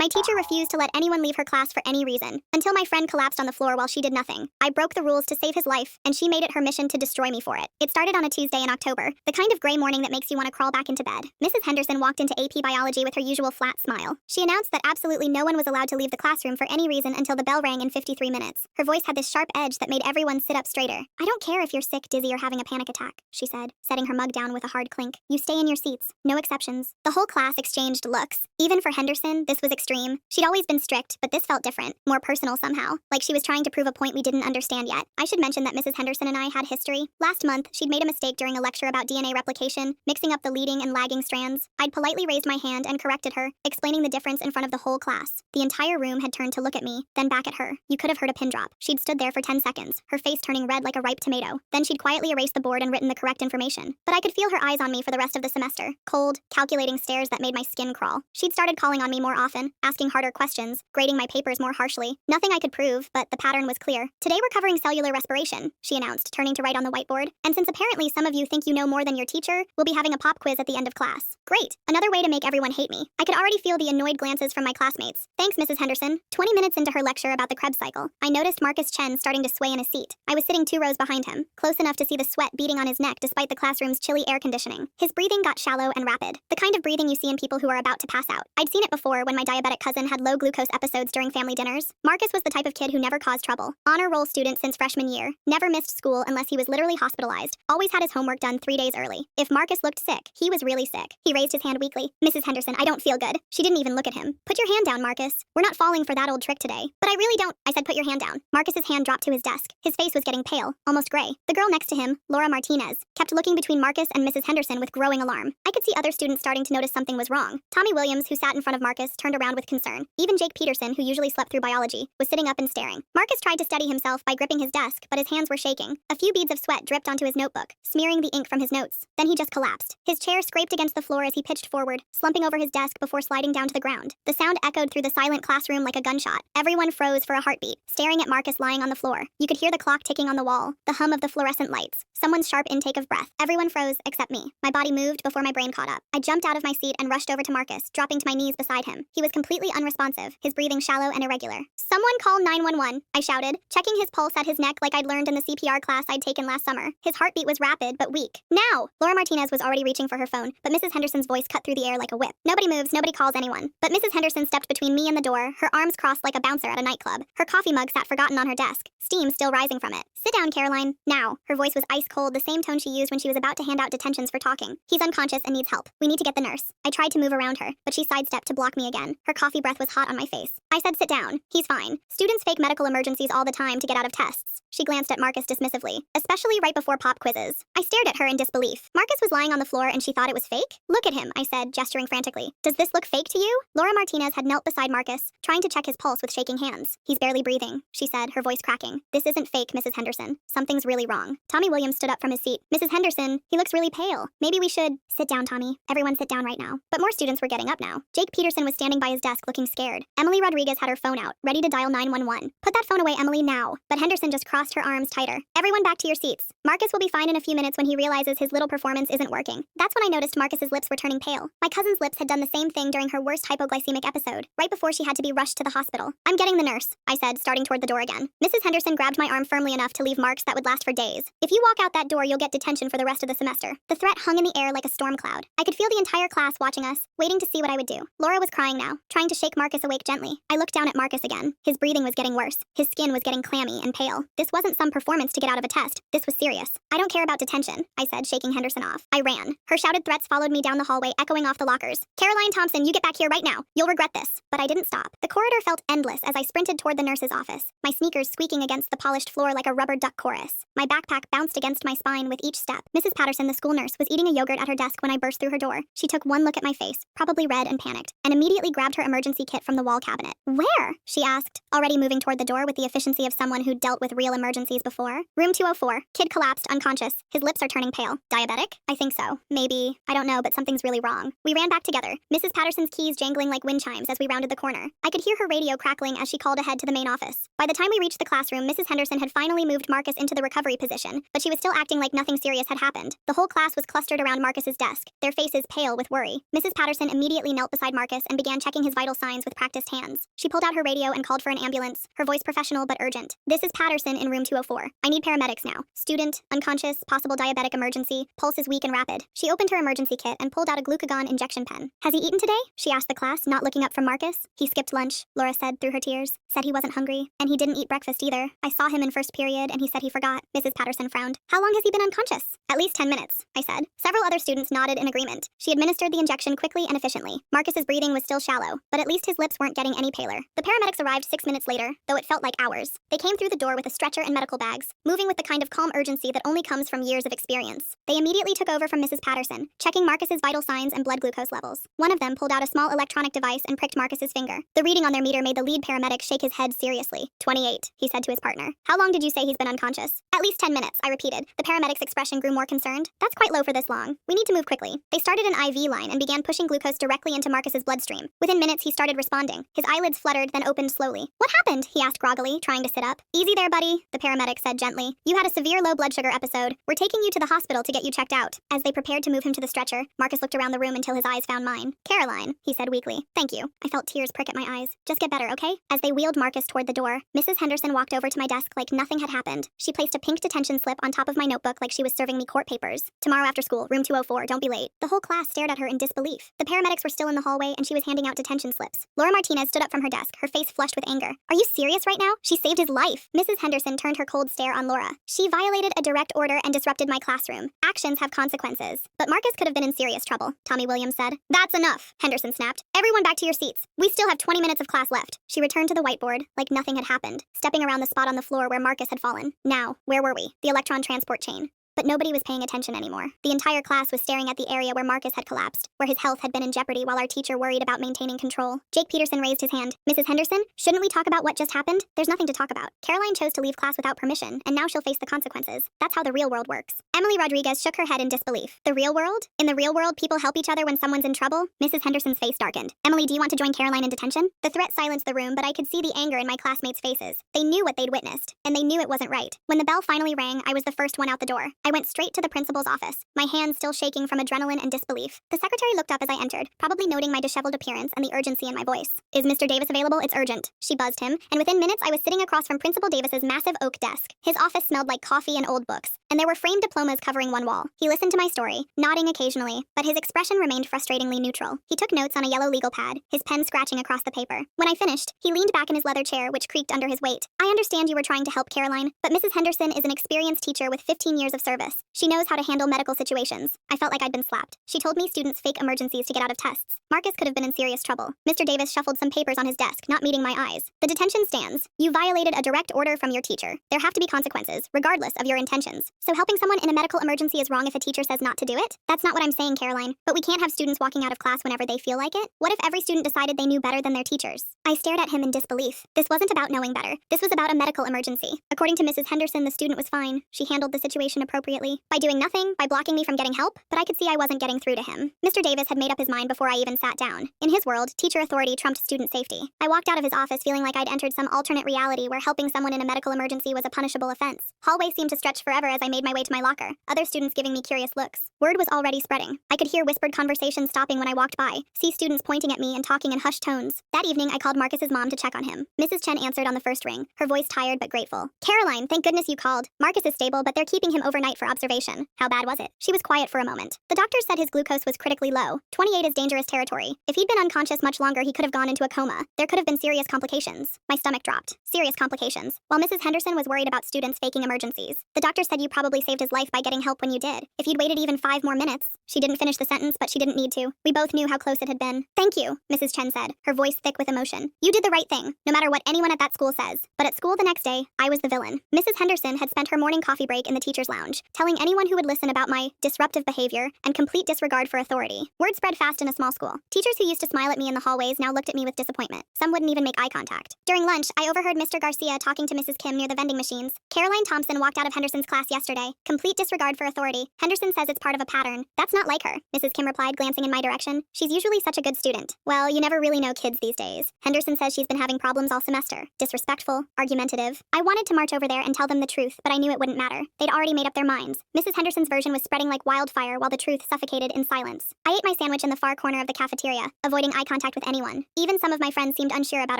My teacher refused to let anyone leave her class for any reason, until my friend collapsed on the floor while she did nothing. I broke the rules to save his life, and she made it her mission to destroy me for it. It started on a Tuesday in October, the kind of gray morning that makes you want to crawl back into bed. Mrs. Henderson walked into AP Biology with her usual flat smile. She announced that absolutely no one was allowed to leave the classroom for any reason until the bell rang in 53 minutes. Her voice had this sharp edge that made everyone sit up straighter. "I don't care if you're sick, dizzy, or having a panic attack," she said, setting her mug down with a hard clink. "You stay in your seats. No exceptions." The whole class exchanged looks. Even for Henderson, this was extreme. She'd always been strict, but this felt different, more personal somehow, like she was trying to prove a point we didn't understand yet. I should mention that Mrs. Henderson and I had history. Last month, she'd made a mistake during a lecture about DNA replication, mixing up the leading and lagging strands. I'd politely raised my hand and corrected her, explaining the difference in front of the whole class. The entire room had turned to look at me, then back at her. You could have heard a pin drop. She'd stood there for 10 seconds, her face turning red like a ripe tomato. Then she'd quietly erased the board and written the correct information. But I could feel her eyes on me for the rest of the semester. Cold, calculating stares that made my skin crawl. She'd started calling on me more often, asking harder questions, grading my papers more harshly. Nothing I could prove, but the pattern was clear. "Today we're covering cellular respiration," she announced, turning to write on the whiteboard. "And since apparently some of you think you know more than your teacher, we'll be having a pop quiz at the end of class." Great! Another way to make everyone hate me. I could already feel the annoyed glances from my classmates. "Thanks, Mrs. Henderson." 20 minutes into her lecture about the Krebs cycle, I noticed Marcus Chen starting to sway in his seat. I was sitting 2 rows behind him, close enough to see the sweat beating on his neck despite the classroom's chilly air conditioning. His breathing got shallow and rapid, the kind of breathing you see in people who are about to pass out. I'd seen it before when my diabetic cousin had low glucose episodes during family dinners. Marcus was the type of kid who never caused trouble. Honor roll student since freshman year. Never missed school unless he was literally hospitalized. Always had his homework done 3 days early. If Marcus looked sick, he was really sick. He raised his hand weakly. "Mrs. Henderson, I don't feel good." She didn't even look at him. "Put your hand down, Marcus. We're not falling for that old trick today." "But I really don't." I said, "Put your hand down." Marcus's hand dropped to his desk. His face was getting pale, almost gray. The girl next to him, Laura Martinez, kept looking between Marcus and Mrs. Henderson with growing alarm. I could see other students starting to notice something was wrong. Tommy Williams, who sat in front of Marcus, turned around with concern. Even Jake Peterson, who usually slept through biology, was sitting up and staring. Marcus tried to steady himself by gripping his desk, but his hands were shaking. A few beads of sweat dripped onto his notebook, smearing the ink from his notes. Then he just collapsed. His chair scraped against the floor as he pitched forward, slumping over his desk before sliding down to the ground. The sound echoed through the silent classroom like a gunshot. Everyone froze for a heartbeat, staring at Marcus lying on the floor. You could hear the clock ticking on the wall, the hum of the fluorescent lights, someone's sharp intake of breath. Everyone froze except me. My body moved before my brain caught up. I jumped out of my seat and rushed over to Marcus, dropping to my knees beside him. He was completely unresponsive, his breathing shallow and irregular. "Someone call 911, I shouted, checking his pulse at his neck like I'd learned in the CPR class I'd taken last summer. His heartbeat was rapid but weak. "Now!" Laura Martinez was already reaching for her phone, but Mrs. Henderson's voice cut through the air like a whip. "Nobody moves, nobody calls anyone." But Mrs. Henderson stepped between me and the door, her arms crossed like a bouncer at a nightclub. Her coffee mug sat forgotten on her desk, steam still rising from it. "Sit down, Caroline. Now." Her voice was ice cold, the same tone she used when she was about to hand out detentions for talking. "He's unconscious and needs help. We need to get the nurse." I tried to move around her, but she sidestepped to block me again. Her coffee breath was hot on my face. I said, "Sit down. He's fine. Students fake medical emergencies all the time to get out of tests." She glanced at Marcus dismissively, especially right before pop quizzes. I stared at her in disbelief. Marcus was lying on the floor and she thought it was fake? "Look at him," I said, gesturing frantically. "Does this look fake to you?" Laura Martinez had knelt beside Marcus, trying to check his pulse with shaking hands. "He's barely breathing," she said, her voice cracking. "This isn't fake, Mrs. Henderson. Something's really wrong." Tommy Williams stood up from his seat. "Mrs. Henderson, he looks really pale. Maybe we should—" "Sit down, Tommy. Everyone sit down right now." But more students were getting up now. Jake Peterson was standing by his desk looking scared. Emily Rodriguez had her phone out, ready to dial 911. "Put that phone away, Emily, now." But Henderson just crossed her arms tighter. "Everyone back to your seats. Marcus will be fine in a few minutes when he realizes his little performance isn't working." That's when I noticed Marcus's lips were turning pale. My cousin's lips had done the same thing during her worst hypoglycemic episode, right before she had to be rushed to the hospital. "I'm getting the nurse," I said, starting toward the door again. Mrs. Henderson grabbed my arm firmly enough to leave marks that would last for days. "If you walk out that door, you'll get detention for the rest of the semester." The threat hung in the air like a storm cloud. I could feel the entire class watching us, waiting to see what I would do. Laura was crying now, trying to shake Marcus awake gently. I looked down at Marcus again. His breathing was getting worse. His skin was getting clammy and pale. This wasn't some performance to get out of a test. This was serious. "I don't care about detention," I said, shaking Henderson off. I ran. Her shouted threats followed me down the hallway, echoing off the lockers. "Caroline Thompson, you get back here right now. You'll regret this." But I didn't stop. The corridor felt endless as I sprinted toward the nurse's office, my sneakers squeaking against the polished floor like a rubber duck chorus. My backpack bounced against my spine with each step. Mrs. Patterson, the school nurse, was eating a yogurt at her desk when I burst through her door. She took one look at my face, probably red and panicked, and immediately grabbed her emergency kit from the wall cabinet. "Where?" she asked, already moving toward the door with the efficiency of someone who dealt with real emergencies before. Room 204. Kid collapsed, unconscious. His lips are turning pale. Diabetic? I think so. Maybe. I don't know, but something's really wrong. We ran back together, Mrs. Patterson's keys jangling like wind chimes as we rounded the corner. I could hear her radio crackling as she called ahead to the main office. By the time we reached the classroom, Mrs. Henderson had finally moved Marcus into the recovery position, but she was still acting like nothing serious had happened. The whole class was clustered around Marcus's desk, their faces pale with worry. Mrs. Patterson immediately knelt beside Marcus and began checking his vital signs with practiced hands. She pulled out her radio and called for an ambulance, her voice professional but urgent. This is Patterson in room 204. I need paramedics now. Student, unconscious, possible diabetic emergency, pulse is weak and rapid. She opened her emergency kit and pulled out a glucagon injection pen. Has he eaten today? She asked the class, not looking up from Marcus. He skipped lunch, Laura said through her tears. Said he wasn't hungry. And he didn't eat breakfast either. I saw him in first period and he said he forgot. Mrs. Patterson frowned. How long has he been unconscious? At least 10 minutes, I said. Several other students nodded in agreement. She administered the injection quickly and efficiently. Marcus's breathing was still shallow, but at least his lips weren't getting any paler. The paramedics arrived 6 minutes later, though it felt like hours. They came through the door with a stretcher and medical bags, moving with the kind of calm urgency that only comes from years of experience. They immediately took over from Mrs. Patterson, checking Marcus's vital signs and blood glucose levels. One of them pulled out a small electronic device and pricked Marcus's finger. The reading on their meter made the lead paramedic shake his head seriously. 28, he said to his partner. How long did you say he's been unconscious? At least 10 minutes, I repeated. The paramedic's expression grew more concerned. That's quite low for this long. We need to move quickly. They started an IV line and began pushing glucose directly into Marcus's bloodstream. Within minutes, he started responding. His eyelids fluttered, then opened slowly. What happened? He asked groggily, trying to sit up. Easy there, buddy, the paramedic said gently. You had a severe low blood sugar episode. We're taking you to the hospital to get you checked out. As they prepared to move him to the stretcher, Marcus looked around the room until his eyes found mine. Caroline, he said weakly. Thank you. I felt tears prick at my eyes. Just get better, okay? As they wheeled Marcus toward the door, Mrs. Henderson walked over to my desk like nothing had happened. She placed a pink detention slip on top of my notebook like she was serving me court papers. Tomorrow after school, room 204, don't be late. The whole class stared at her in disbelief. The paramedics were still in the hallway and she was handing out detention slips. Laura Martinez stood up from her desk, her face flushed with anger. Are you serious right now? She saved his life. Mrs. Henderson turned her cold stare on Laura. She violated a direct order and disrupted my classroom. Actions have consequences. But Marcus could have been in serious trouble, Tommy Williams said. That's enough, Henderson snapped. Everyone back to your seats. We still have 20 minutes of class left. She returned to the whiteboard like nothing had happened, stepping around the spot on the floor where Marcus had fallen. Now, where were we? The electron transport chain. But nobody was paying attention anymore. The entire class was staring at the area where Marcus had collapsed, where his health had been in jeopardy while our teacher worried about maintaining control. Jake Peterson raised his hand. Mrs. Henderson, shouldn't we talk about what just happened? There's nothing to talk about. Caroline chose to leave class without permission, and now she'll face the consequences. That's how the real world works. Emily Rodriguez shook her head in disbelief. The real world? In the real world, people help each other when someone's in trouble? Mrs. Henderson's face darkened. Emily, do you want to join Caroline in detention? The threat silenced the room, but I could see the anger in my classmates' faces. They knew what they'd witnessed, and they knew it wasn't right. When the bell finally rang, I was the first one out the door. I went straight to the principal's office, my hands still shaking from adrenaline and disbelief. The secretary looked up as I entered, probably noting my disheveled appearance and the urgency in my voice. Is Mr. Davis available? It's urgent. She buzzed him, and within minutes I was sitting across from Principal Davis's massive oak desk. His office smelled like coffee and old books, and there were framed diplomas covering one wall. He listened to my story, nodding occasionally, but his expression remained frustratingly neutral. He took notes on a yellow legal pad, his pen scratching across the paper. When I finished, he leaned back in his leather chair, which creaked under his weight. I understand you were trying to help Caroline, but Mrs. Henderson is an experienced teacher with 15 years of service. She knows how to handle medical situations. I felt like I'd been slapped. She told me students fake emergencies to get out of tests. Marcus could have been in serious trouble. Mr. Davis shuffled some papers on his desk, not meeting my eyes. The detention stands. You violated a direct order from your teacher. There have to be consequences, regardless of your intentions. So helping someone in a medical emergency is wrong if a teacher says not to do it? That's not what I'm saying, Caroline. But we can't have students walking out of class whenever they feel like it. What if every student decided they knew better than their teachers? I stared at him in disbelief. This wasn't about knowing better. This was about a medical emergency. According to Mrs. Henderson, the student was fine. She handled the situation appropriately. By doing nothing, by blocking me from getting help, but I could see I wasn't getting through to him. Mr. Davis had made up his mind before I even sat down. In his world, teacher authority trumped student safety. I walked out of his office feeling like I'd entered some alternate reality where helping someone in a medical emergency was a punishable offense. Hallways seemed to stretch forever as I made my way to my locker, other students giving me curious looks. Word was already spreading. I could hear whispered conversations stopping when I walked by, see students pointing at me and talking in hushed tones. That evening, I called Marcus's mom to check on him. Mrs. Chen answered on the first ring, her voice tired but grateful. Caroline, thank goodness you called. Marcus is stable, but they're keeping him overnight for observation. How bad was it? She was quiet for a moment. The doctors said his glucose was critically low. 28 is dangerous territory. If he'd been unconscious much longer, he could have gone into a coma. There could have been serious complications. My stomach dropped. Serious complications. While Mrs. Henderson was worried about students faking emergencies. The doctor said you probably saved his life by getting help when you did. If you'd waited even 5 more minutes. She didn't finish the sentence, but she didn't need to. We both knew how close it had been. Thank you, Mrs. Chen said, her voice thick with emotion. You did the right thing, no matter what anyone at that school says. But at school the next day, I was the villain. Mrs. Henderson had spent her morning coffee break in the teacher's lounge. page, telling anyone who would listen about my disruptive behavior and complete disregard for authority. Word spread fast in a small school. Teachers who used to smile at me in the hallways now looked at me with disappointment. Some wouldn't even make eye contact. During lunch, I overheard Mr. Garcia talking to Mrs. Kim near the vending machines. Caroline Thompson walked out of Henderson's class yesterday. Complete disregard for authority. Henderson says it's part of a pattern. That's not like her, Mrs. Kim replied, glancing in my direction. She's usually such a good student. Well, you never really know kids these days. Henderson says she's been having problems all semester. Disrespectful, argumentative. I wanted to march over there and tell them the truth, but I knew it wouldn't matter. They'd already made up their minds. Mrs. Henderson's version was spreading like wildfire while the truth suffocated in silence. I ate my sandwich in the far corner of the cafeteria, avoiding eye contact with anyone. Even some of my friends seemed unsure about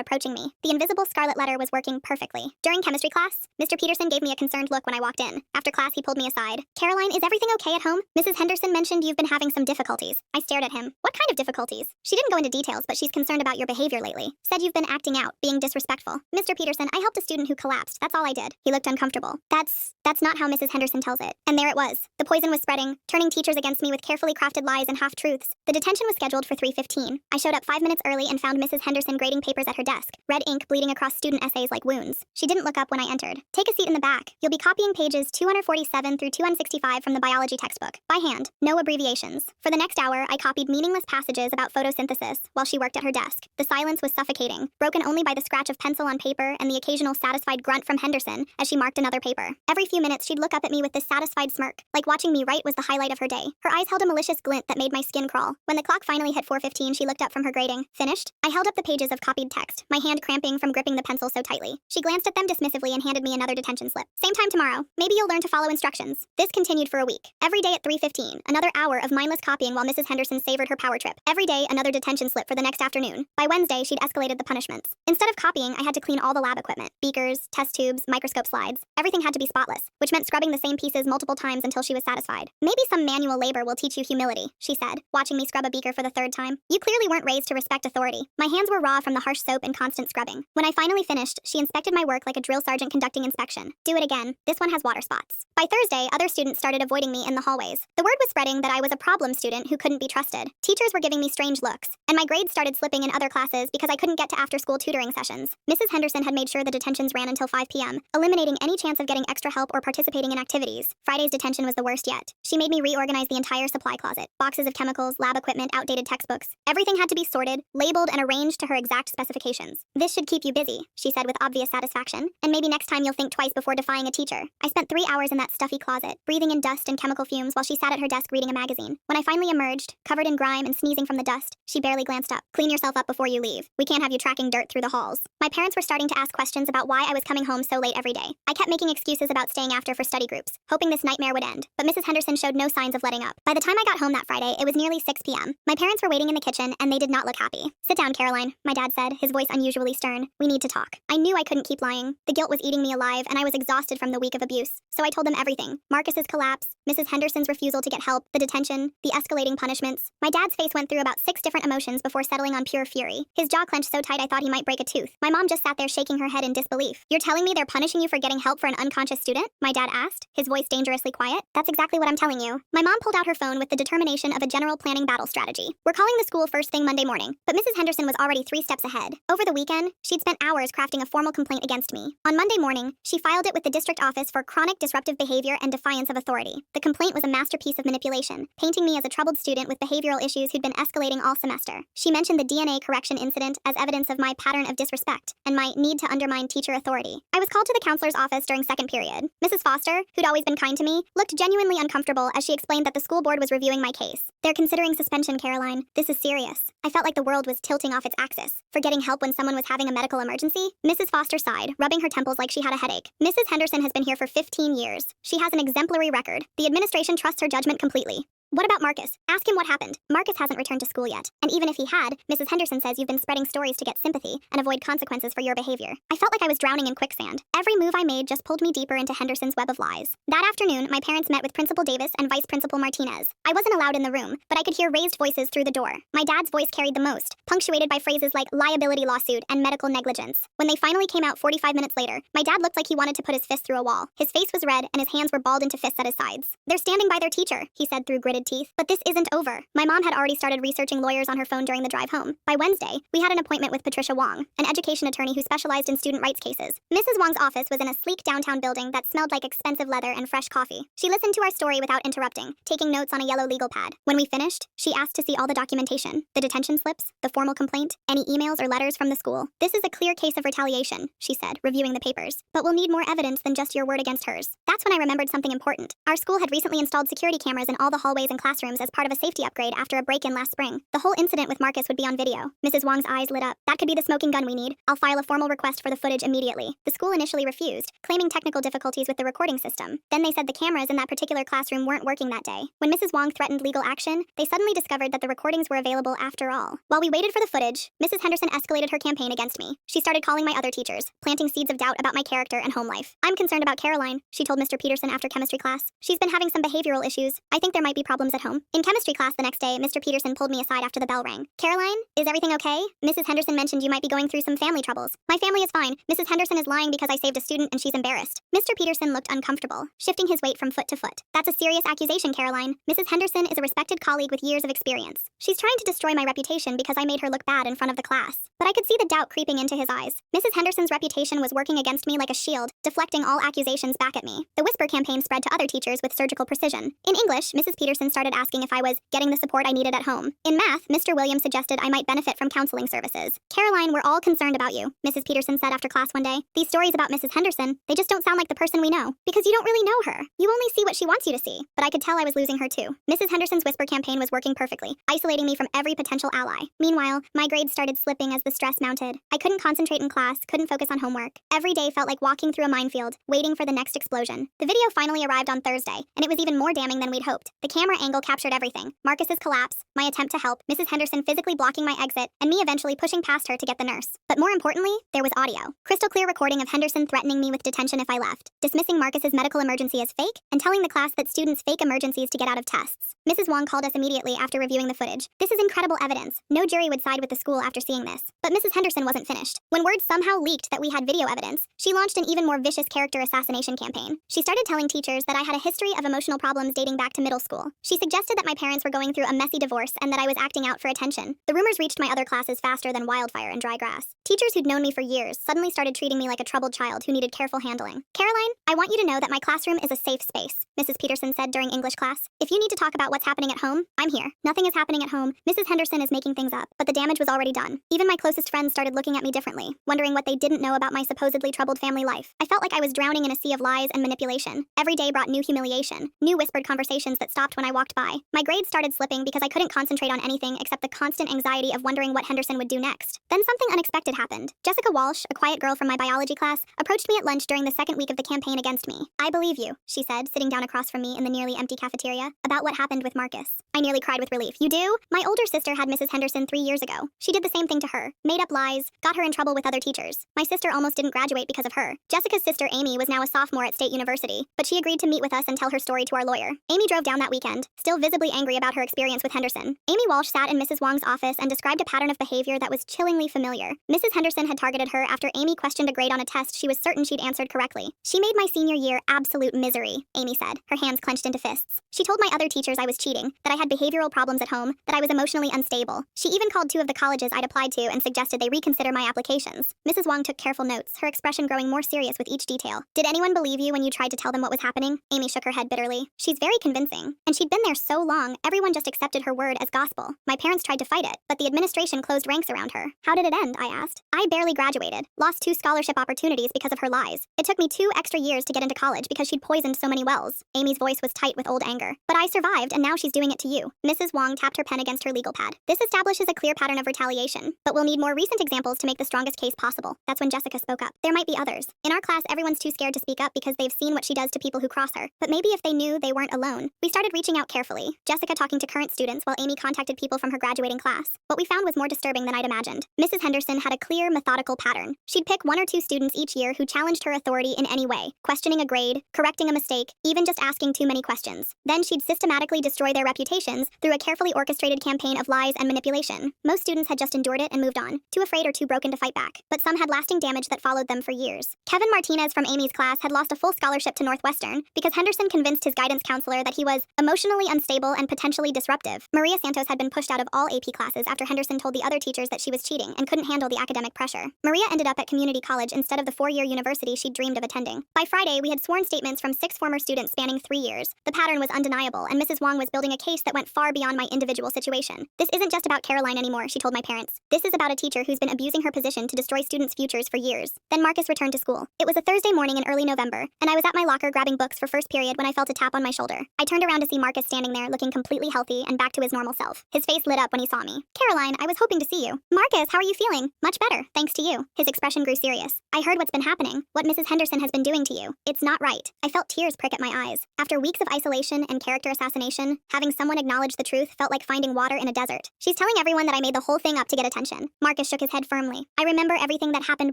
approaching me. The invisible scarlet letter was working perfectly. During chemistry class, Mr. Peterson gave me a concerned look when I walked in. After class, he pulled me aside. Caroline, is everything okay at home? Mrs. Henderson mentioned you've been having some difficulties. I stared at him. What kind of difficulties? She didn't go into details, but she's concerned about your behavior lately. Said you've been acting out, being disrespectful. Mr. Peterson, I helped a student who collapsed. That's all I did. He looked uncomfortable. That's not how Mrs. Henderson tells it. And there it was. The poison was spreading, turning teachers against me with carefully crafted lies and half-truths. The detention was scheduled for 3:15. I showed up 5 minutes early and found Mrs. Henderson grading papers at her desk, red ink bleeding across student essays like wounds. She didn't look up when I entered. Take a seat in the back. You'll be copying pages 247 through 265 from the biology textbook, by hand, no abbreviations. For the next hour, I copied meaningless passages about photosynthesis while she worked at her desk. The silence was suffocating, broken only by the scratch of pencil on paper and the occasional satisfied grunt from Henderson as she marked another paper. Every few minutes, she'd look up at me with this satisfied smirk, like watching me write was the highlight of her day. Her eyes held a malicious glint that made my skin crawl. When the clock finally hit 4:15, she looked up from her grading. Finished? I held up the pages of copied text, my hand cramping from gripping the pencil so tightly. She glanced at them dismissively and handed me another detention slip. Same time tomorrow. Maybe you'll learn to follow instructions. This continued for a week. Every day at 3:15, another hour of mindless copying while Mrs. Henderson savored her power trip. Every day, another detention slip for the next afternoon. By Wednesday, she'd escalated the punishments. Instead of copying, I had to clean all the lab equipment. Beakers, test tubes, microscope slides. Everything had to be spotless, which meant scrubbing the same pieces multiple times until she was satisfied. Maybe some manual labor will teach you humility, she said, watching me scrub a beaker for the 3rd time. You clearly weren't raised to respect authority. My hands were raw from the harsh soap and constant scrubbing. When I finally finished, she inspected my work like a drill sergeant conducting inspection. Do it again. This one has water spots. By Thursday, other students started avoiding me in the hallways. The word was spreading that I was a problem student who couldn't be trusted. Teachers were giving me strange looks, and my grades started slipping in other classes because I couldn't get to after-school tutoring sessions. Mrs. Henderson had made sure the detentions ran until 5 p.m., eliminating any chance of getting extra help or participating in activities. Friday's detention was the worst yet. She made me reorganize the entire supply closet. Boxes of chemicals, lab equipment, outdated textbooks. Everything had to be sorted, labeled, and arranged to her exact specifications. This should keep you busy, she said with obvious satisfaction, and maybe next time you'll think twice before defying a teacher. I spent 3 hours in that stuffy closet, breathing in dust and chemical fumes while she sat at her desk reading a magazine. When I finally emerged, covered in grime and sneezing from the dust, she barely glanced up. Clean yourself up before you leave. We can't have you tracking dirt through the halls. My parents were starting to ask questions about why I was coming home so late every day. I kept making excuses about staying after for study groups, hoping this nightmare would end, but Mrs. Henderson showed no signs of letting up. By the time I got home that Friday, it was nearly 6 p.m. My parents were waiting in the kitchen, and they did not look happy. Sit down, Caroline, my dad said, his voice unusually stern. We need to talk. I knew I couldn't keep lying. The guilt was eating me alive, and I was exhausted from the week of abuse. So I told them everything. Marcus's collapse, Mrs. Henderson's refusal to get help, the detention, the escalating punishments. My dad's face went through about 6 different emotions before settling on pure fury. His jaw clenched so tight I thought he might break a tooth. My mom just sat there shaking her head in disbelief. You're telling me they're punishing you for getting help for an unconscious student? My dad asked, his voice dangerously quiet. That's exactly what I'm telling you. My mom pulled out her phone with the determination of a general planning battle strategy. We're calling the school first thing Monday morning, but Mrs. Henderson was already 3 steps ahead. Over the weekend, she'd spent hours crafting a formal complaint against me. On Monday morning, she filed it with the district office for chronic disruptive behavior and defiance of authority. The complaint was a masterpiece of manipulation, painting me as a troubled student with behavioral issues who'd been escalating all semester. She mentioned the DNA correction incident as evidence of my pattern of disrespect and my need to undermine teacher authority. I was called to the counselor's office during second period. Mrs. Foster, who'd always been kind to me, looked genuinely uncomfortable as she explained that the school board was reviewing my case. They're considering suspension, Caroline. This is serious. I felt like the world was tilting off its axis. For getting help when someone was having a medical emergency? Mrs. Foster sighed, rubbing her temples like she had a headache. Mrs. Henderson has been here for 15 years. She has an exemplary record. The administration trusts her judgment completely. What about Marcus? Ask him what happened. Marcus hasn't returned to school yet. And even if he had, Mrs. Henderson says you've been spreading stories to get sympathy and avoid consequences for your behavior. I felt like I was drowning in quicksand. Every move I made just pulled me deeper into Henderson's web of lies. That afternoon, my parents met with Principal Davis and Vice Principal Martinez. I wasn't allowed in the room, but I could hear raised voices through the door. My dad's voice carried the most, punctuated by phrases like liability lawsuit and medical negligence. When they finally came out 45 minutes later, my dad looked like he wanted to put his fist through a wall. His face was red and his hands were balled into fists at his sides. They're standing by their teacher, he said through gritted gritted teeth. But this isn't over. My mom had already started researching lawyers on her phone during the drive home. By Wednesday, we had an appointment with Patricia Wong, an education attorney who specialized in student rights cases. Mrs. Wong's office was in a sleek downtown building that smelled like expensive leather and fresh coffee. She listened to our story without interrupting, taking notes on a yellow legal pad. When we finished, she asked to see all the documentation, the detention slips, the formal complaint, any emails or letters from the school. This is a clear case of retaliation, she said, reviewing the papers. But we'll need more evidence than just your word against hers. That's when I remembered something important. Our school had recently installed security cameras in all the hallways and classrooms as part of a safety upgrade after a break-in last spring. The whole incident with Marcus would be on video. Mrs. Wong's eyes lit up. That could be the smoking gun we need. I'll file a formal request for the footage immediately. The school initially refused, claiming technical difficulties with the recording system. Then they said the cameras in that particular classroom weren't working that day. When Mrs. Wong threatened legal action, they suddenly discovered that the recordings were available after all. While we waited for the footage, Mrs. Henderson escalated her campaign against me. She started calling my other teachers, planting seeds of doubt about my character and home life. I'm concerned about Caroline, she told Mr. Peterson after chemistry class. She's been having some behavioral issues. I think there might be problems at home. In chemistry class the next day, Mr. Peterson pulled me aside after the bell rang. Caroline, is everything okay? Mrs. Henderson mentioned you might be going through some family troubles. My family is fine. Mrs. Henderson is lying because I saved a student and she's embarrassed. Mr. Peterson looked uncomfortable, shifting his weight from foot to foot. That's a serious accusation, Caroline. Mrs. Henderson is a respected colleague with years of experience. She's trying to destroy my reputation because I made her look bad in front of the class. But I could see the doubt creeping into his eyes. Mrs. Henderson's reputation was working against me like a shield, deflecting all accusations back at me. The whisper campaign spread to other teachers with surgical precision. In English, Mrs. Peterson started asking if I was getting the support I needed at home. In math, Mr. Williams suggested I might benefit from counseling services. Caroline, we're all concerned about you, Mrs. Peterson said after class one day. These stories about Mrs. Henderson, they just don't sound like the person we know. Because you don't really know her. You only see what she wants you to see. But I could tell I was losing her too. Mrs. Henderson's whisper campaign was working perfectly, isolating me from every potential ally. Meanwhile, my grades started slipping as the stress mounted. I couldn't concentrate in class, couldn't focus on homework. Every day felt like walking through a minefield, waiting for the next explosion. The video finally arrived on Thursday, and it was even more damning than we'd hoped. The camera angle captured everything. Marcus's collapse, my attempt to help, Mrs. Henderson physically blocking my exit, and me eventually pushing past her to get the nurse. But more importantly, there was audio. Crystal clear recording of Henderson threatening me with detention if I left, dismissing Marcus's medical emergency as fake, and telling the class that students fake emergencies to get out of tests. Mrs. Wong called us immediately after reviewing the footage. This is incredible evidence. No jury would side with the school after seeing this. But Mrs. Henderson wasn't finished. When word somehow leaked that we had video evidence, she launched an even more vicious character assassination campaign. She started telling teachers that I had a history of emotional problems dating back to middle school. She suggested that my parents were going through a messy divorce and that I was acting out for attention. The rumors reached my other classes faster than wildfire in dry grass. Teachers who'd known me for years suddenly started treating me like a troubled child who needed careful handling. Caroline, I want you to know that my classroom is a safe space, Mrs. Peterson said during English class. If you need to talk about what's happening at home, I'm here. Nothing is happening at home. Mrs. Henderson is making things up, but the damage was already done. Even my closest friends started looking at me differently, wondering what they didn't know about my supposedly troubled family life. I felt like I was drowning in a sea of lies and manipulation. Every day brought new humiliation, new whispered conversations that stopped when I walked by. My grades started slipping because I couldn't concentrate on anything except the constant anxiety of wondering what Henderson would do next. Then something unexpected happened. Jessica Walsh, a quiet girl from my biology class, approached me at lunch during the second week of the campaign against me. I believe you, she said, sitting down across from me in the nearly empty cafeteria, about what happened with Marcus. I nearly cried with relief. You do? My older sister had Mrs. Henderson 3 years ago. She did the same thing to her, made up lies, got her in trouble with other teachers. My sister almost didn't graduate because of her. Jessica's sister Amy was now a sophomore at State University, but she agreed to meet with us and tell her story to our lawyer. Amy drove down that weekend, still visibly angry about her experience with Henderson. Amy Walsh sat in Mrs. Wong's office and described a pattern of behavior that was chillingly familiar. Mrs. Henderson had targeted her after Amy questioned a grade on a test she was certain she'd answered correctly. She made my senior year absolute misery, Amy said, her hands clenched into fists. She told my other teachers I was cheating, that I had behavioral problems at home, that I was emotionally unstable. She even called 2 of the colleges I'd applied to and suggested they reconsider my applications. Mrs. Wong took careful notes, her expression growing more serious with each detail. Did anyone believe you when you tried to tell them what was happening? Amy shook her head bitterly. She's very convincing. And she'd been there so long, everyone just accepted her word as gospel. My parents tried to fight it, but the administration closed ranks around her. How did it end? I asked. I barely graduated, lost 2 scholarship opportunities because of her lies. It took me 2 extra years to get into college because she'd poisoned so many wells. Amy's voice was tight with old anger. But I survived, and now she's doing it to you. Mrs. Wong tapped her pen against her legal pad. This establishes a clear pattern of retaliation, but we'll need more recent examples to make the strongest case possible. That's when Jessica spoke up. There might be others. In our class, everyone's too scared to speak up because they've seen what she does to people who cross her. But maybe if they knew, they weren't alone. We started reaching out carefully, Jessica talking to current students while Amy contacted people from her graduating class. What we found was more disturbing than I'd imagined. Mrs. Henderson had a clear, methodical pattern. She'd pick 1 or 2 students each year who challenged her authority in any way, questioning a grade, correcting a mistake, even just asking too many questions. Then she'd systematically destroy their reputations through a carefully orchestrated campaign of lies and manipulation. Most students had just endured it and moved on, too afraid or too broken to fight back. But some had lasting damage that followed them for years. Kevin Martinez from Amy's class had lost a full scholarship to Northwestern because Henderson convinced his guidance counselor that he was emotionally emotionally unstable and potentially disruptive. Maria Santos had been pushed out of all AP classes after Henderson told the other teachers that she was cheating and couldn't handle the academic pressure. Maria ended up at community college instead of the 4-year university she'd dreamed of attending. By Friday, we had sworn statements from 6 former students spanning 3 years. The pattern was undeniable, and Mrs. Wong was building a case that went far beyond my individual situation. This isn't just about Caroline anymore, she told my parents. This is about a teacher who's been abusing her position to destroy students' futures for years. Then Marcus returned to school. It was a Thursday morning in early November, and I was at my locker grabbing books for first period when I felt a tap on my shoulder. I turned around to see Marcus standing there, looking completely healthy and back to his normal self. His face lit up when he saw me. Caroline, I was hoping to see you. Marcus, how are you feeling? Much better, thanks to you. His expression grew serious. I heard what's been happening, what Mrs. Henderson has been doing to you. It's not right. I felt tears prick at my eyes. After weeks of isolation and character assassination, having someone acknowledge the truth felt like finding water in a desert. She's telling everyone that I made the whole thing up to get attention. Marcus shook his head firmly. I remember everything that happened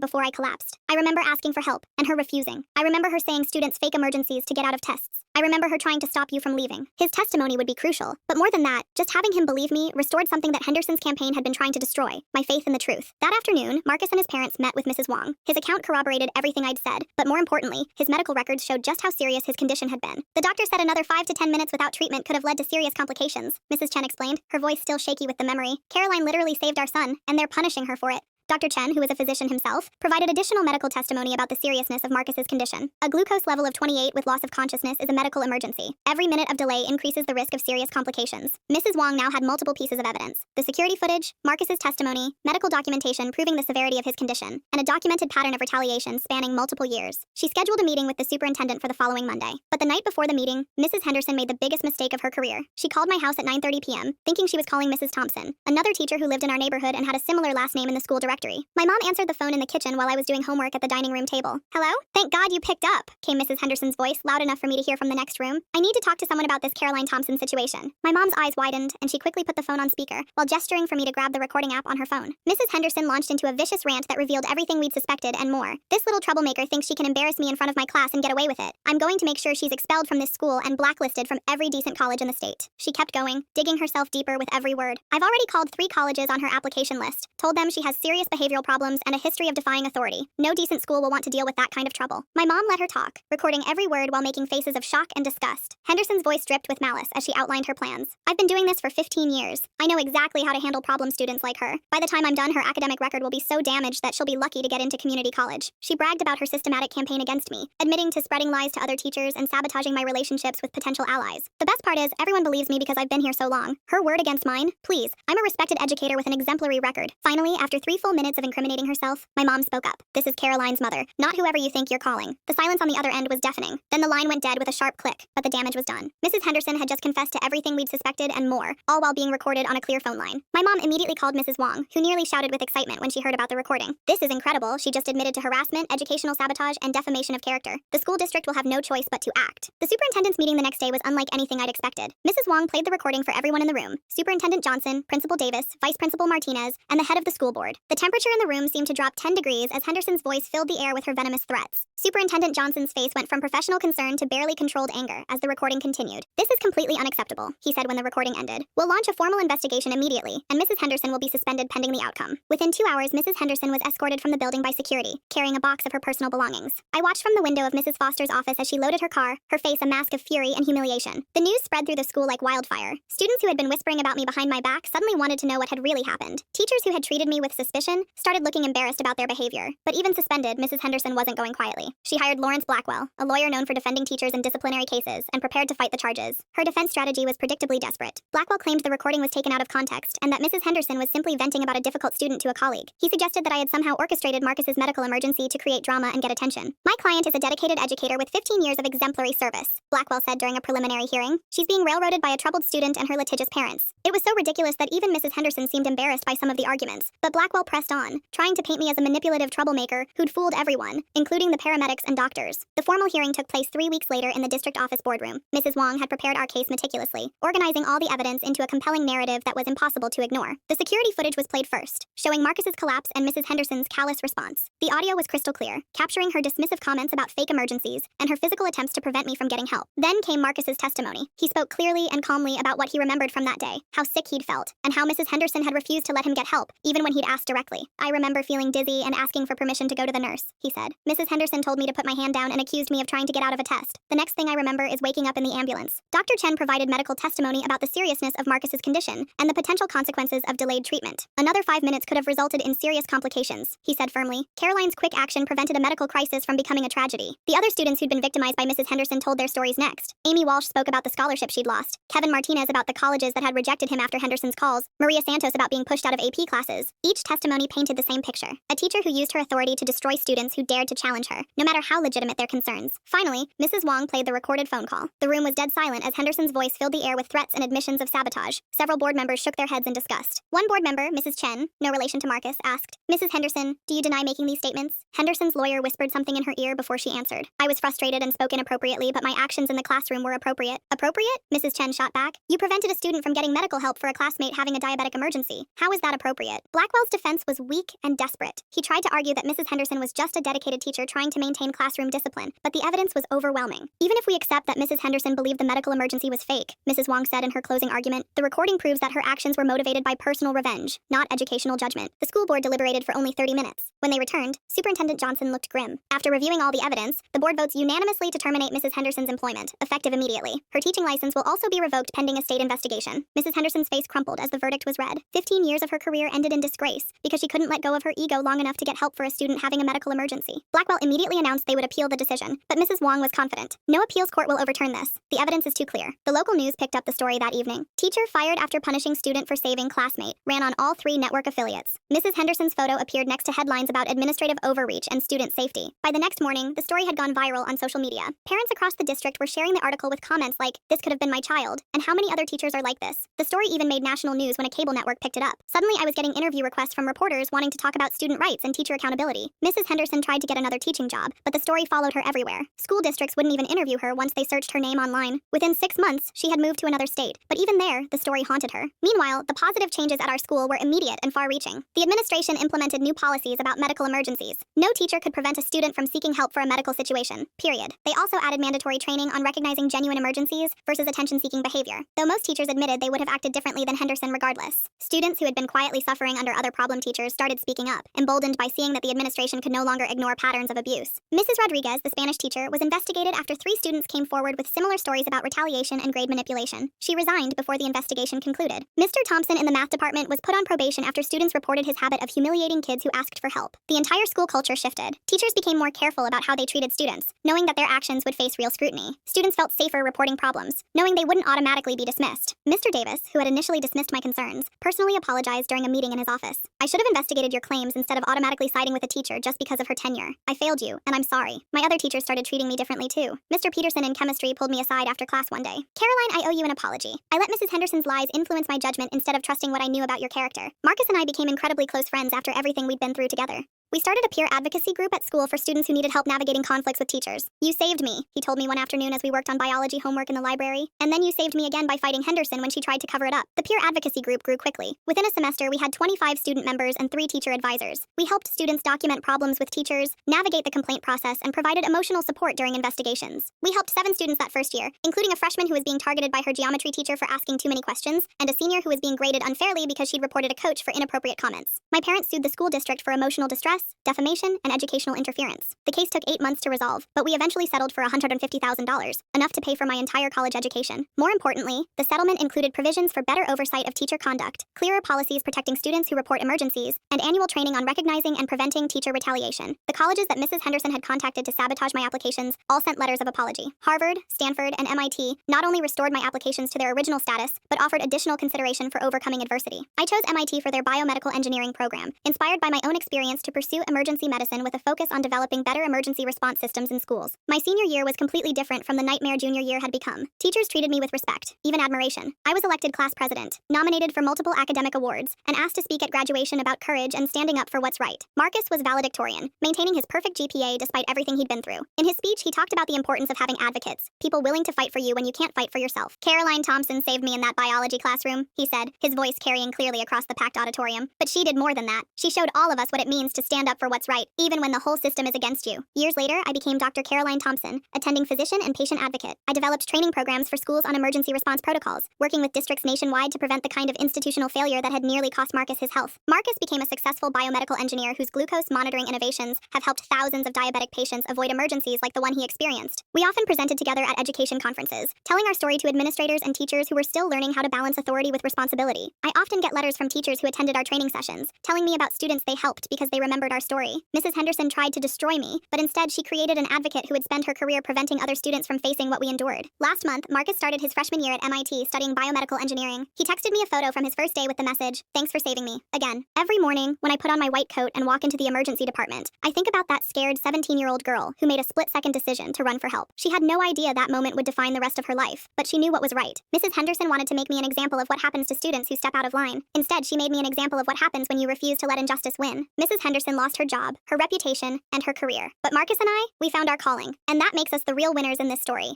before I collapsed. I remember asking for help, and her refusing. I remember her saying students fake emergencies to get out of tests. I remember her trying to stop you from leaving. His testimony would be crucial. But more than that, just having him believe me restored something that Henderson's campaign had been trying to destroy, my faith in the truth. That afternoon, Marcus and his parents met with Mrs. Wong. His account corroborated everything I'd said, but more importantly, his medical records showed just how serious his condition had been. The doctor said another 5 to 10 minutes without treatment could have led to serious complications, Mrs. Chen explained, her voice still shaky with the memory. Caroline literally saved our son, and they're punishing her for it. Dr. Chen, who is a physician himself, provided additional medical testimony about the seriousness of Marcus's condition. A glucose level of 28 with loss of consciousness is a medical emergency. Every minute of delay increases the risk of serious complications. Mrs. Wong now had multiple pieces of evidence: the security footage, Marcus's testimony, medical documentation proving the severity of his condition, and a documented pattern of retaliation spanning multiple years. She scheduled a meeting with the superintendent for the following Monday. But the night before the meeting, Mrs. Henderson made the biggest mistake of her career. She called my house at 9:30 p.m., thinking she was calling Mrs. Thompson, another teacher who lived in our neighborhood and had a similar last name in the school directory. My mom answered the phone in the kitchen while I was doing homework at the dining room table. Hello? Thank God you picked up, came Mrs. Henderson's voice, loud enough for me to hear from the next room. I need to talk to someone about this Caroline Thompson situation. My mom's eyes widened, and she quickly put the phone on speaker, while gesturing for me to grab the recording app on her phone. Mrs. Henderson launched into a vicious rant that revealed everything we'd suspected and more. This little troublemaker thinks she can embarrass me in front of my class and get away with it. I'm going to make sure she's expelled from this school and blacklisted from every decent college in the state. She kept going, digging herself deeper with every word. I've already called 3 colleges on her application list, told them she has serious behavioral problems and a history of defying authority. No decent school will want to deal with that kind of trouble. My mom let her talk, recording every word while making faces of shock and disgust. Henderson's voice dripped with malice as she outlined her plans. I've been doing this for 15 years. I know exactly how to handle problem students like her. By the time I'm done, her academic record will be so damaged that she'll be lucky to get into community college. She bragged about her systematic campaign against me, admitting to spreading lies to other teachers and sabotaging my relationships with potential allies. The best part is, everyone believes me because I've been here so long. Her word against mine? Please. I'm a respected educator with an exemplary record. Finally, after 3 full minutes of incriminating herself, my mom spoke up. This is Caroline's mother, not whoever you think you're calling. The silence on the other end was deafening. Then the line went dead with a sharp click, but the damage was done. Mrs. Henderson had just confessed to everything we'd suspected and more, all while being recorded on a clear phone line. My mom immediately called Mrs. Wong, who nearly shouted with excitement when she heard about the recording. This is incredible. She just admitted to harassment, educational sabotage, and defamation of character. The school district will have no choice but to act. The superintendent's meeting the next day was unlike anything I'd expected. Mrs. Wong played the recording for everyone in the room: Superintendent Johnson, Principal Davis, Vice Principal Martinez, and the head of the school board. The temperature in the room seemed to drop 10 degrees as Henderson's voice filled the air with her venomous threats. Superintendent Johnson's face went from professional concern to barely controlled anger as the recording continued. This is completely unacceptable, he said when the recording ended. We'll launch a formal investigation immediately, and Mrs. Henderson will be suspended pending the outcome. Within 2 hours, Mrs. Henderson was escorted from the building by security, carrying a box of her personal belongings. I watched from the window of Mrs. Foster's office as she loaded her car, her face a mask of fury and humiliation. The news spread through the school like wildfire. Students who had been whispering about me behind my back suddenly wanted to know what had really happened. Teachers who had treated me with suspicion started looking embarrassed about their behavior. But even suspended, Mrs. Henderson wasn't going quietly. She hired Lawrence Blackwell, a lawyer known for defending teachers in disciplinary cases, and prepared to fight the charges. Her defense strategy was predictably desperate. Blackwell claimed the recording was taken out of context and that Mrs. Henderson was simply venting about a difficult student to a colleague. He suggested that I had somehow orchestrated Marcus's medical emergency to create drama and get attention. My client is a dedicated educator with 15 years of exemplary service, Blackwell said during a preliminary hearing. She's being railroaded by a troubled student and her litigious parents. It was so ridiculous that even Mrs. Henderson seemed embarrassed by some of the arguments, but Blackwell pressed on, trying to paint me as a manipulative troublemaker who'd fooled everyone, including the paramedics and doctors. The formal hearing took place 3 weeks later in the district office boardroom. Mrs. Wong had prepared our case meticulously, organizing all the evidence into a compelling narrative that was impossible to ignore. The security footage was played first, showing Marcus's collapse and Mrs. Henderson's callous response. The audio was crystal clear, capturing her dismissive comments about fake emergencies and her physical attempts to prevent me from getting help. Then came Marcus's testimony. He spoke clearly and calmly about what he remembered from that day, how sick he'd felt, and how Mrs. Henderson had refused to let him get help, even when he'd asked directly. directly. I remember feeling dizzy and asking for permission to go to the nurse, he said. Mrs. Henderson told me to put my hand down and accused me of trying to get out of a test. The next thing I remember is waking up in the ambulance. Dr. Chen provided medical testimony about the seriousness of Marcus's condition and the potential consequences of delayed treatment. Another 5 minutes could have resulted in serious complications, he said firmly. Caroline's quick action prevented a medical crisis from becoming a tragedy. The other students who'd been victimized by Mrs. Henderson told their stories next. Amy Walsh spoke about the scholarship she'd lost. Kevin Martinez about the colleges that had rejected him after Henderson's calls. Maria Santos about being pushed out of AP classes. Each testimony painted the same picture. A teacher who used her authority to destroy students who dared to challenge her, no matter how legitimate their concerns. Finally, Mrs. Wong played the recorded phone call. The room was dead silent as Henderson's voice filled the air with threats and admissions of sabotage. Several board members shook their heads in disgust. One board member, Mrs. Chen, no relation to Marcus, asked, "Mrs. Henderson, do you deny making these statements?" Henderson's lawyer whispered something in her ear before she answered. I was frustrated and spoke inappropriately, but my actions in the classroom were appropriate. Appropriate? Mrs. Chen shot back. You prevented a student from getting medical help for a classmate having a diabetic emergency. How is that appropriate? Blackwell's defense was weak and desperate. He tried to argue that Mrs. Henderson was just a dedicated teacher trying to maintain classroom discipline, but the evidence was overwhelming. Even if we accept that Mrs. Henderson believed the medical emergency was fake, Mrs. Wong said in her closing argument, the recording proves that her actions were motivated by personal revenge, not educational judgment. The school board deliberated for only 30 minutes. When they returned, Superintendent Johnson looked grim. After reviewing all the evidence, the board votes unanimously to terminate Mrs. Henderson's employment, effective immediately. Her teaching license will also be revoked pending a state investigation. Mrs. Henderson's face crumpled as the verdict was read. 15 years of her career ended in disgrace because she couldn't let go of her ego long enough to get help for a student having a medical emergency. Blackwell immediately announced they would appeal the decision, but Mrs. Wong was confident. No appeals court will overturn this. The evidence is too clear. The local news picked up the story that evening. Teacher fired after punishing student for saving classmate. Ran on all 3 network affiliates. Mrs. Henderson's photo appeared next to headlines about administrative overreach and student safety. By the next morning, the story had gone viral on social media. Parents across the district were sharing the article with comments like, "This could have been my child," and "How many other teachers are like this?" The story even made national news when a cable network picked it up. Suddenly, I was getting interview requests from reporters wanting to talk about student rights and teacher accountability. Mrs. Henderson tried to get another teaching job, but the story followed her everywhere. School districts wouldn't even interview her once they searched her name online. Within 6 months, she had moved to another state, but even there, the story haunted her. Meanwhile, the positive changes at our school were immediate and far-reaching. The administration implemented new policies about medical emergencies. No teacher could prevent a student from seeking help for a medical situation, period. They also added mandatory training on recognizing genuine emergencies versus attention-seeking behavior, though most teachers admitted they would have acted differently than Henderson regardless. Students who had been quietly suffering under other problem teachers started speaking up, emboldened by seeing that the administration could no longer ignore patterns of abuse. Mrs. Rodriguez, the Spanish teacher, was investigated after 3 students came forward with similar stories about retaliation and grade manipulation. She resigned before the investigation concluded. Mr. Thompson in the math department was put on probation after students reported his habit of humiliating kids who asked for help. The entire school culture shifted. Teachers became more careful about how they treated students, knowing that their actions would face real scrutiny. Students felt safer reporting problems, knowing they wouldn't automatically be dismissed. Mr. Davis, who had initially dismissed my concerns, personally apologized during a meeting in his office. "I should have investigated your claims instead of automatically siding with a teacher just because of her tenure. I failed you, and I'm sorry. My other teachers started treating me differently too." Mr. Peterson in chemistry pulled me aside after class one day. "Caroline, I owe you an apology. I let Mrs. Henderson's lies influence my judgment instead of trusting what I knew about your character. Marcus and I became incredibly close friends after everything we'd been through together. We started a peer advocacy group at school for students who needed help navigating conflicts with teachers. You saved me," he told me one afternoon as we worked on biology homework in the library. "And then you saved me again by fighting Henderson when she tried to cover it up." The peer advocacy group grew quickly. Within a semester, we had 25 student members and 3 teacher advisors. We helped students document problems with teachers, navigate the complaint process, and provided emotional support during investigations. We helped 7 students that first year, including a freshman who was being targeted by her geometry teacher for asking too many questions, and a senior who was being graded unfairly because she'd reported a coach for inappropriate comments. My parents sued the school district for emotional distress, defamation, and educational interference. The case took 8 months to resolve, but we eventually settled for $150,000, enough to pay for my entire college education. More importantly, the settlement included provisions for better oversight of teacher conduct, clearer policies protecting students who report emergencies, and annual training on recognizing and preventing teacher retaliation. The colleges that Mrs. Henderson had contacted to sabotage my applications all sent letters of apology. Harvard, Stanford, and MIT not only restored my applications to their original status, but offered additional consideration for overcoming adversity. I chose MIT for their biomedical engineering program, inspired by my own experience to pursue emergency medicine with a focus on developing better emergency response systems in schools. My senior year was completely different from the nightmare junior year had become. Teachers treated me with respect, even admiration. I was elected class president, nominated for multiple academic awards, and asked to speak at graduation about courage and standing up for what's right. Marcus was valedictorian, maintaining his perfect GPA despite everything he'd been through. In his speech, he talked about the importance of having advocates, people willing to fight for you when you can't fight for yourself. "Caroline Thompson saved me in that biology classroom," he said, his voice carrying clearly across the packed auditorium. "But she did more than that. She showed all of us what it means to stand up for what's right, even when the whole system is against against you. Years later, I became Dr. Caroline Thompson, attending physician and patient advocate. I developed training programs for schools on emergency response protocols, working with districts nationwide to prevent the kind of institutional failure that had nearly cost Marcus his health. Marcus became a successful biomedical engineer whose glucose monitoring innovations have helped thousands of diabetic patients avoid emergencies like the one he experienced. We often presented together at education conferences, telling our story to administrators and teachers who were still learning how to balance authority with responsibility. I often get letters from teachers who attended our training sessions, telling me about students they helped because they remembered our story. Mrs. Henderson tried to destroy me, but instead she created an advocate who would spend her career preventing other students from facing what we endured. Last month, Marcus started his freshman year at MIT studying biomedical engineering. He texted me a photo from his first day with the message, "Thanks for saving me." Again, every morning, when I put on my white coat and walk into the emergency department, I think about that scared 17-year-old girl who made a split-second decision to run for help. She had no idea that moment would define the rest of her life, but she knew what was right. Mrs. Henderson wanted to make me an example of what happens to students who step out of line. Instead, she made me an example of what happens when you refuse to let injustice win. Mrs. Henderson lost her job, her reputation, and her career. But Marcus and I, we found our calling, and that makes us the real winners in this story.